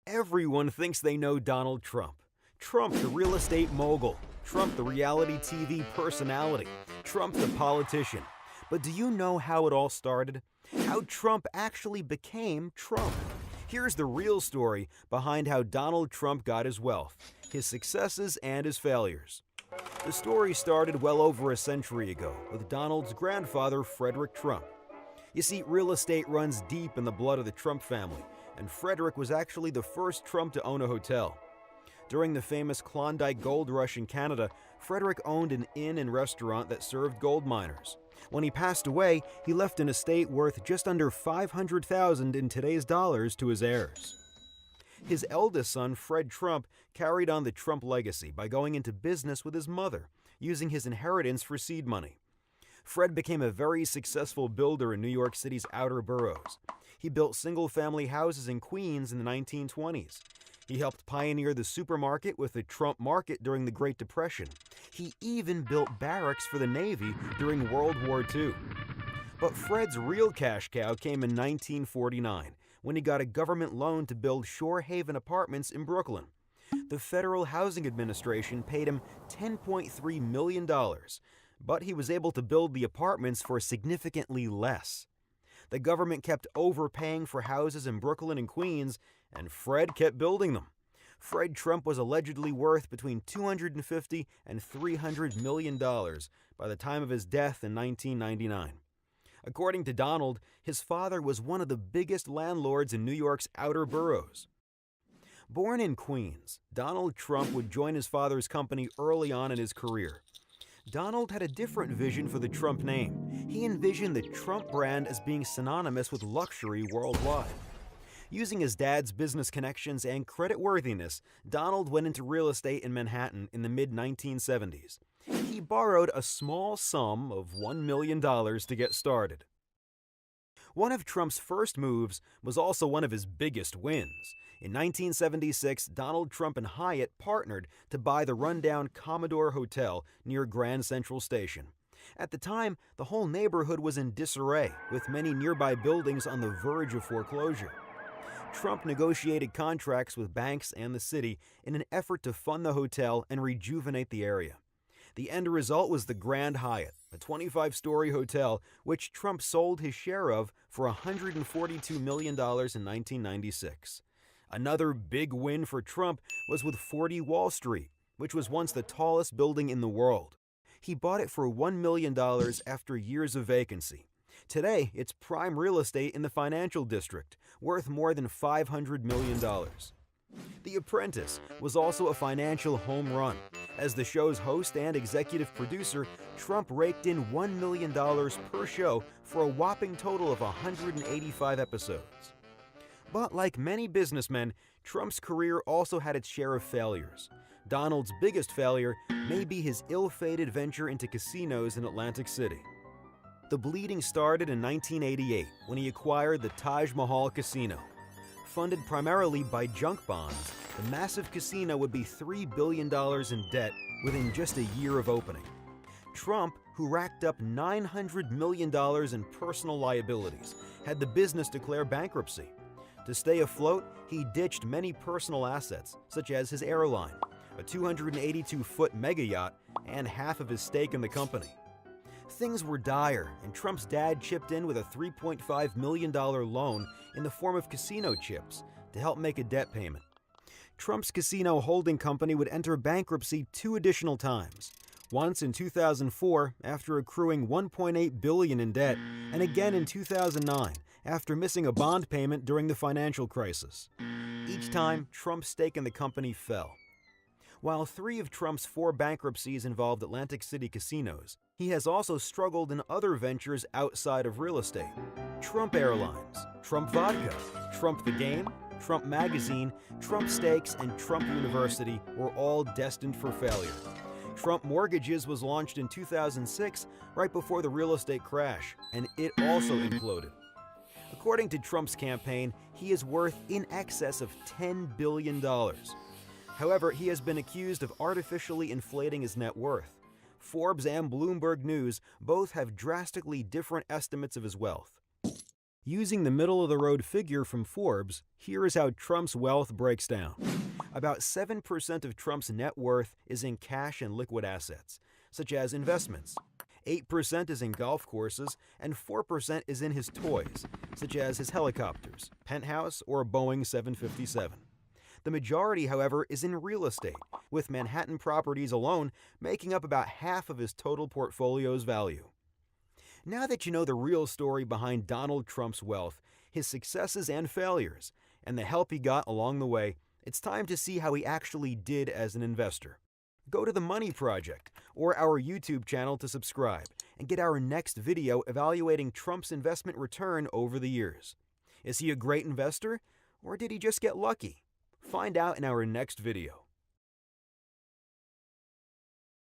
Everyone thinks they know Donald Trump. Trump, the real estate mogul. Trump, the reality TV personality. Trump, the politician. But do you know how it all started? How Trump actually became Trump? Here's the real story behind how Donald Trump got his wealth, his successes, and his failures. The story started well over a century ago with Donald's grandfather, Frederick Trump. You see, real estate runs deep in the blood of the Trump family, and Frederick was actually the first Trump to own a hotel. During the famous Klondike Gold Rush in Canada, Frederick owned an inn and restaurant that served gold miners. When he passed away, he left an estate worth just under $500,000 in today's dollars to his heirs. His eldest son, Fred Trump, carried on the Trump legacy by going into business with his mother, using his inheritance for seed money. Fred became a very successful builder in New York City's outer boroughs. He built single-family houses in Queens in the 1920s. He helped pioneer the supermarket with the Trump Market during the Great Depression. He even built barracks for the Navy during World War II. But Fred's real cash cow came in 1949, when he got a government loan to build Shore Haven Apartments in Brooklyn. The Federal Housing Administration paid him $10.3 million, but he was able to build the apartments for significantly less. The government kept overpaying for houses in Brooklyn and Queens, and Fred kept building them. Fred Trump was allegedly worth between $250 and $300 million by the time of his death in 1999. According to Donald, his father was one of the biggest landlords in New York's outer boroughs. Born in Queens, Donald Trump would join his father's company early on in his career. Donald had a different vision for the Trump name. He envisioned the Trump brand as being synonymous with luxury worldwide. Using his dad's business connections and creditworthiness, Donald went into real estate in Manhattan in the mid-1970s. He borrowed a small sum of $1 million to get started. One of Trump's first moves was also one of his biggest wins. In 1976, Donald Trump and Hyatt partnered to buy the rundown Commodore Hotel near Grand Central Station. At the time, the whole neighborhood was in disarray, with many nearby buildings on the verge of foreclosure. Trump negotiated contracts with banks and the city in an effort to fund the hotel and rejuvenate the area. The end result was the Grand Hyatt, a 25-story hotel which Trump sold his share of for $142 million in 1996. Another big win for Trump was with 40 Wall Street, which was once the tallest building in the world. He bought it for $1 million after years of vacancy. Today, it's prime real estate in the financial district, worth more than $500 million. The Apprentice was also a financial home run. As the show's host and executive producer, Trump raked in $1 million per show for a whopping total of 185 episodes. But like many businessmen, Trump's career also had its share of failures. Donald's biggest failure may be his ill-fated venture into casinos in Atlantic City. The bleeding started in 1988 when he acquired the Taj Mahal Casino. Funded primarily by junk bonds, the massive casino would be $3 billion in debt within just a year of opening. Trump, who racked up $900 million in personal liabilities, had the business declare bankruptcy. To stay afloat, he ditched many personal assets, such as his airline, a 282-foot mega yacht, and half of his stake in the company. Things were dire, and Trump's dad chipped in with a $3.5 million loan in the form of casino chips to help make a debt payment. Trump's casino holding company would enter bankruptcy 2 additional times, once in 2004 after accruing $1.8 billion in debt, and again in 2009 after missing a bond payment during the financial crisis. Each time, Trump's stake in the company fell. While 3 of Trump's 4 bankruptcies involved Atlantic City casinos, he has also struggled in other ventures outside of real estate. Trump Airlines, Trump Vodka, Trump the Game, Trump Magazine, Trump Steaks, and Trump University were all destined for failure. Trump Mortgages was launched in 2006, right before the real estate crash, and it also imploded. According to Trump's campaign, he is worth in excess of $10 billion. However, he has been accused of artificially inflating his net worth. Forbes and Bloomberg News both have drastically different estimates of his wealth. Using the middle-of-the-road figure from Forbes, here is how Trump's wealth breaks down. About 7% of Trump's net worth is in cash and liquid assets, such as investments. 8% is in golf courses, and 4% is in his toys, such as his helicopters, penthouse, or Boeing 757. The majority, however, is in real estate, with Manhattan properties alone making up about half of his total portfolio's value. Now that you know the real story behind Donald Trump's wealth, his successes and failures, and the help he got along the way, it's time to see how he actually did as an investor. Go to The Money Project or our YouTube channel to subscribe and get our next video evaluating Trump's investment return over the years. Is he a great investor, or did he just get lucky? Find out in our next video.